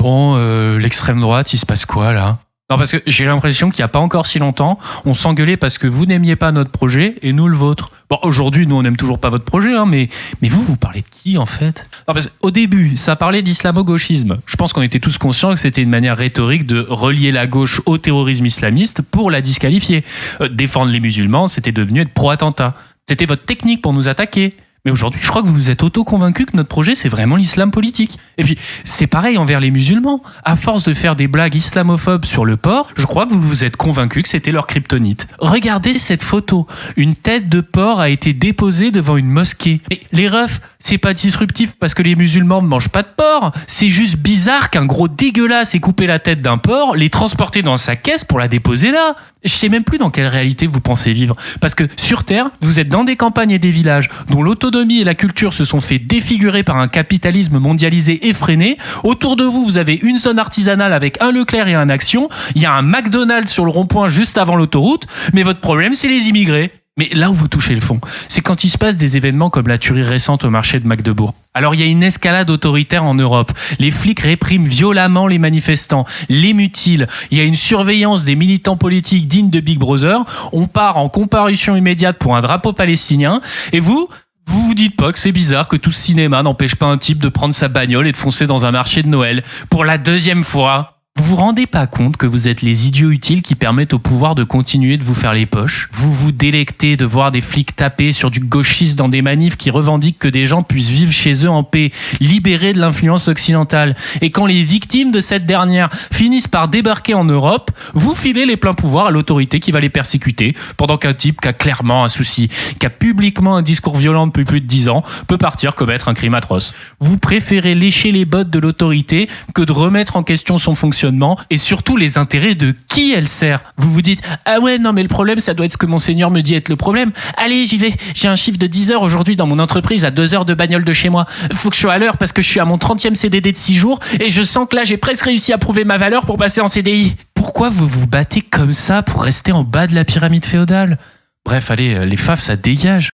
Bon, l'extrême droite, il se passe quoi là ? Non, parce que j'ai l'impression qu'il n'y a pas encore si longtemps, on s'engueulait parce que vous n'aimiez pas notre projet et nous le vôtre. Bon, aujourd'hui, nous, on n'aime toujours pas votre projet, hein, mais vous parlez de qui, en fait ? Non, parce qu'au début, ça parlait d'islamo-gauchisme. Je pense qu'on était tous conscients que c'était une manière rhétorique de relier la gauche au terrorisme islamiste pour la disqualifier. Défendre les musulmans, c'était devenu être pro-attentat. C'était votre technique pour nous attaquer. Mais aujourd'hui, je crois que vous vous êtes auto-convaincu que notre projet, c'est vraiment l'islam politique. Et puis, c'est pareil envers les musulmans. À force de faire des blagues islamophobes sur le porc, je crois que vous vous êtes convaincu que c'était leur kryptonite. Regardez cette photo. Une tête de porc a été déposée devant une mosquée. Mais les refs, c'est pas disruptif parce que les musulmans ne mangent pas de porc. C'est juste bizarre qu'un gros dégueulasse ait coupé la tête d'un porc, l'ait transporté dans sa caisse pour la déposer là. Je sais même plus dans quelle réalité vous pensez vivre. Parce que sur Terre, vous êtes dans des campagnes et des villages dont l'autonomie et la culture se sont fait défigurer par un capitalisme mondialisé effréné. Autour de vous, vous avez une zone artisanale avec un Leclerc et un Action. Il y a un McDonald's sur le rond-point juste avant l'autoroute. Mais votre problème, c'est les immigrés. Mais là où vous touchez le fond, c'est quand il se passe des événements comme la tuerie récente au marché de Magdebourg. Alors il y a une escalade autoritaire en Europe. Les flics répriment violemment les manifestants, les mutilent. Il y a une surveillance des militants politiques dignes de Big Brother. On part en comparution immédiate pour un drapeau palestinien. Et vous vous dites pas que c'est bizarre que tout ce cinéma n'empêche pas un type de prendre sa bagnole et de foncer dans un marché de Noël pour la 2e fois ? Vous vous rendez pas compte que vous êtes les idiots utiles qui permettent au pouvoir de continuer de vous faire les poches ? Vous vous délectez de voir des flics taper sur du gauchisme dans des manifs qui revendiquent que des gens puissent vivre chez eux en paix, libérés de l'influence occidentale. Et quand les victimes de cette dernière finissent par débarquer en Europe, vous filez les pleins pouvoirs à l'autorité qui va les persécuter, pendant qu'un type qui a clairement un souci, qui a publiquement un discours violent depuis plus de 10 ans, peut partir commettre un crime atroce. Vous préférez lécher les bottes de l'autorité que de remettre en question son fonctionnement et surtout les intérêts de qui elle sert. Vous vous dites « Ah ouais, non mais le problème, ça doit être ce que mon seigneur me dit être le problème. Allez, j'y vais. J'ai un chiffre de 10 heures aujourd'hui dans mon entreprise à 2 heures de bagnole de chez moi. Faut que je sois à l'heure parce que je suis à mon 30e CDD de 6 jours et je sens que là, j'ai presque réussi à prouver ma valeur pour passer en CDI. » Pourquoi vous vous battez comme ça pour rester en bas de la pyramide féodale ? Bref, allez, les faves, ça dégage.